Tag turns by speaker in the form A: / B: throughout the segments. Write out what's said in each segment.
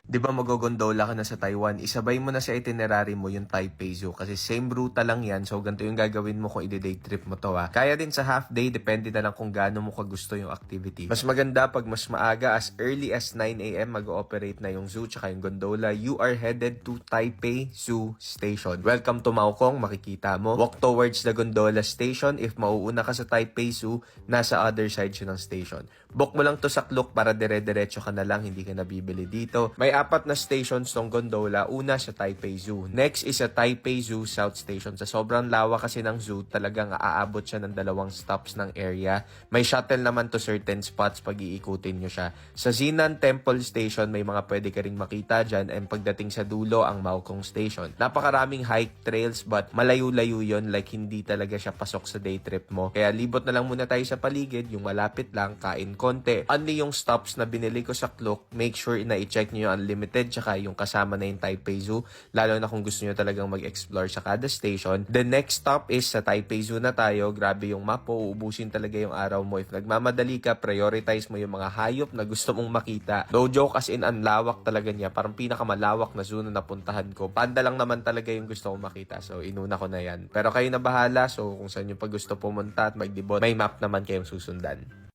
A: 'Di ba magogondola ka na sa Taiwan, isabay mo na sa itinerary mo yung Taipei Zoo kasi same ruta lang yan. So ganito yung gagawin mo kung i-day trip mo to ha. Kaya din sa half day, depende na lang kung gaano mo kagusto yung activity. Mas maganda pag mas maaga, as early as 9 a.m. mag-ooperate na yung zoo tsaka yung gondola. You are headed to Taipei Zoo Station. Welcome to Maokong, makikita mo. Walk towards the gondola station. If mauuna ka sa Taipei Zoo, nasa other side siya ng station. Book mo lang to sa Klook para dire-diretso ka na lang, hindi ka nabibili dito. May 4 na stations tong gondola. Una sa Taipei Zoo. Next is sa Taipei Zoo South Station. Sa sobrang lawak kasi ng zoo, talagang aabot siya ng 2 stops ng area. May shuttle naman to certain spots pag iikutin nyo siya. Sa Xinan Temple Station, may mga pwede ka ring makita dyan. And pagdating sa dulo, ang Maokong Station. Napakaraming hike trails but malayo-layo yun. Like hindi talaga siya pasok sa day trip mo. Kaya libot na lang muna tayo sa paligid. Yung malapit lang, kain konti. Only yung stops na binili ko sa Klook, make sure na i-check nyo yung unlimited tsaka yung kasama na yung Taipei Zoo, lalo na kung gusto nyo talagang mag-explore sa kada station. The next stop is sa Taipei Zoo na tayo. Grabe yung map po, uubusin talaga yung araw mo. If nagmamadali ka, prioritize mo yung mga hayop na gusto mong makita. No joke, as in ang lawak talaga niya. Parang pinakamalawak na zoo na napuntahan ko. Panda lang naman talaga yung gusto kong makita. So inuna ko na yan. Pero kayo na bahala. So kung saan yung pag gusto pumunta at magdibot, may map naman kayong susundan.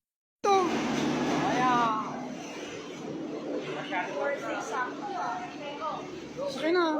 B: Sakay na.